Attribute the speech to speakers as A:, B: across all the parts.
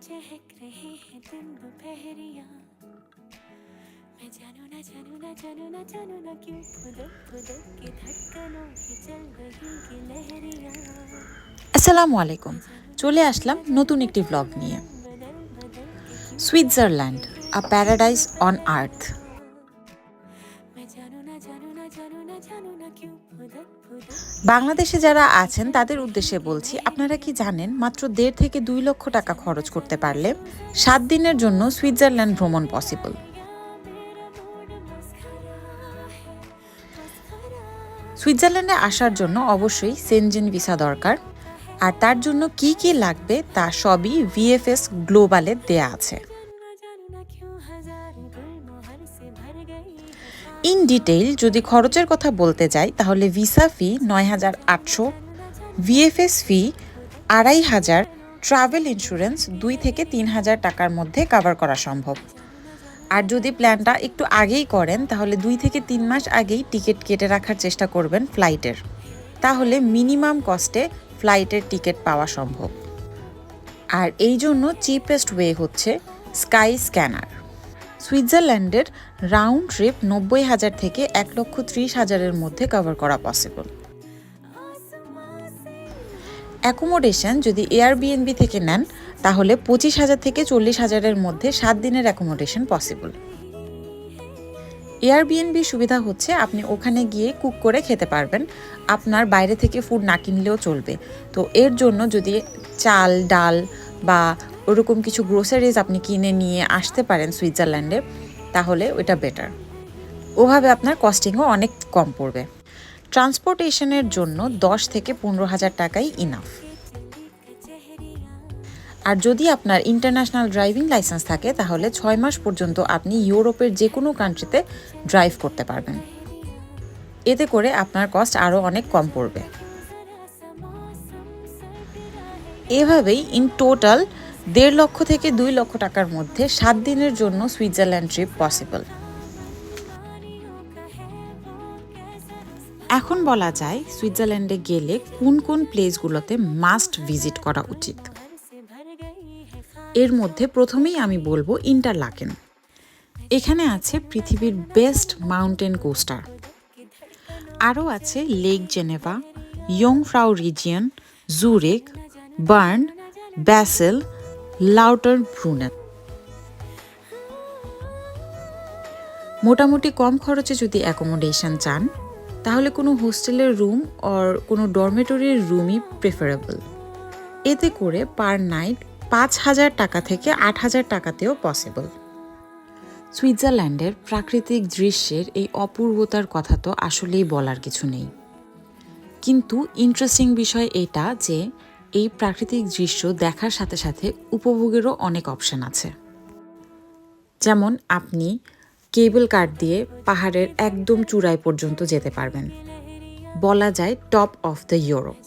A: चहक रहे हैं दिन दोपहरिया मैं जानू ना जानू ना जानू ना जानू ना क्यों खुदक खुदक के धड़कनों पे चल रही ये लहरिया।
B: আসসালামু আলাইকুম। চলে আসলাম নতুন একটি ব্লগ নিয়ে। Switzerland, a paradise on earth. বাংলাদেশে যারা আছেন তাদের উদ্দেশ্যে বলছি, আপনারা কি জানেন মাত্র 1.5 থেকে 2 লক্ষ টাকা খরচ করতে পারলে 7 দিনের জন্য সুইজারল্যান্ড ভ্রমণ পসিবল। সুইজারল্যান্ডে আসার জন্য অবশ্যই সেনজেন ভিসা দরকার, আর তার জন্য কি কি লাগবে তা সবই ভিএফএস গ্লোবালে দেয়া আছে। ইন ডিটেইল যদি খরচের কথা বলতে যাই তাহলে ভিসা ফি 9,800, ভিএফএস ফি 2,500, ট্রাভেল ইন্স্যুরেন্স 2 থেকে 3,000 টাকার মধ্যে কভার করা সম্ভব। আর যদি প্ল্যানটা একটু আগেই করেন তাহলে 2 থেকে 3 মাস আগেই টিকিট কেটে রাখার চেষ্টা করবেন ফ্লাইটের, তাহলে মিনিমাম কস্টে ফ্লাইটের টিকিট পাওয়া সম্ভব। আর এই জন্য চিপেস্ট ওয়ে হচ্ছে স্কাই স্ক্যানার। সুইজারল্যান্ডের রাউন্ড ট্রিপ 90,000 থেকে 1,30,000-এর মধ্যে কভার করা পসিবল। অ্যাকোমোডেশন যদি এয়ারবিএনবি থেকে নেন তাহলে 25,000 থেকে 40,000-এর মধ্যে 7 দিনের অ্যাকোমোডেশন পসিবল। এয়ারবিএনবি সুবিধা হচ্ছে আপনি ওখানে গিয়ে কুক করে খেতে পারবেন, আপনার বাইরে থেকে ফুড না কিনলেও চলবে। তো এর জন্য যদি চাল ডাল বা ওরকম কিছু গ্রোসারিজ আপনি কিনে নিয়ে আসতে পারেন সুইজারল্যান্ডে তাহলে ওইটা বেটার, ওভাবে আপনার কস্টিংও অনেক কম পড়বে। ট্রান্সপোর্টেশনের জন্য 10 থেকে 15,000 টাকাই ইনাফ। আর যদি আপনার ইন্টারন্যাশনাল ড্রাইভিং লাইসেন্স থাকে তাহলে 6 মাস পর্যন্ত আপনি ইউরোপের যে কোনো কান্ট্রিতে ড্রাইভ করতে পারবেন, এতে করে আপনার কস্ট আরও অনেক কম পড়বে। এভাবেই ইন টোটাল 1.5 লক্ষ থেকে 2 লক্ষ টাকার মধ্যে 7 দিনের জন্য সুইজারল্যান্ড ট্রিপ পসিবল। এখন বলা যায় সুইজারল্যান্ডে গেলে কোন কোন প্লেসগুলোতে মাস্ট ভিজিট করা উচিত। এর মধ্যে প্রথমেই আমি বলবো ইন্টারলাকেন। এখানে আছে পৃথিবীর বেস্ট মাউন্টেন কোস্টার। আরও আছে Lake Geneva, Jungfrau region, Zurich, Bern, Basel, Lauterbrunnen. মোটামুটি কম খরচে যদি অ্যাকোমোডেশন চান তাহলে কোনো হোস্টেলের রুম অর কোনো ডরমেটরির রুমই প্রেফারেবল। এতে করে পার নাইট 5,000 টাকা থেকে 8,000 টাকাতেও পসিবল। সুইজারল্যান্ডের প্রাকৃতিক দৃশ্যের এই অপূর্বতার কথা তো আসলেই বলার কিছু নেই, কিন্তু ইন্টারেস্টিং বিষয় এটা যে এই প্রাকৃতিক দৃশ্য দেখার সাথে সাথে উপভোগেরও অনেক অপশন আছে। যেমন আপনি কেবল কার দিয়ে পাহাড়ের একদম চূড়ায় পর্যন্ত যেতে পারবেন, বলা যায় টপ অফ দ্য ইউরোপ।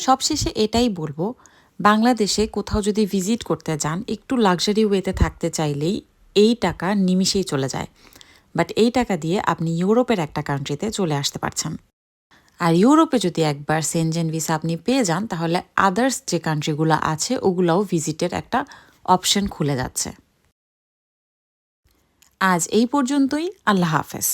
B: সবশেষে এটাই বলবো, বাংলাদেশে কোথাও যদি ভিজিট করতে যান একটু লাক্সারি ওয়েতে থাকতে চাইলেই এই টাকা নিমিষেই চলে যায়, বাট এই টাকা দিয়ে আপনি ইউরোপের একটা কান্ট্রিতে চলে আসতে পারছেন। আর ইউরোপে যদি একবার সেনজেন ভিসা আপনি পেয়ে যান তাহলে আদার্স যে কান্ট্রিগুলো আছে ওগুলাও ভিজিটের একটা অপশন খুলে যাচ্ছে। আজ এই পর্যন্তই, আল্লাহ হাফেজ।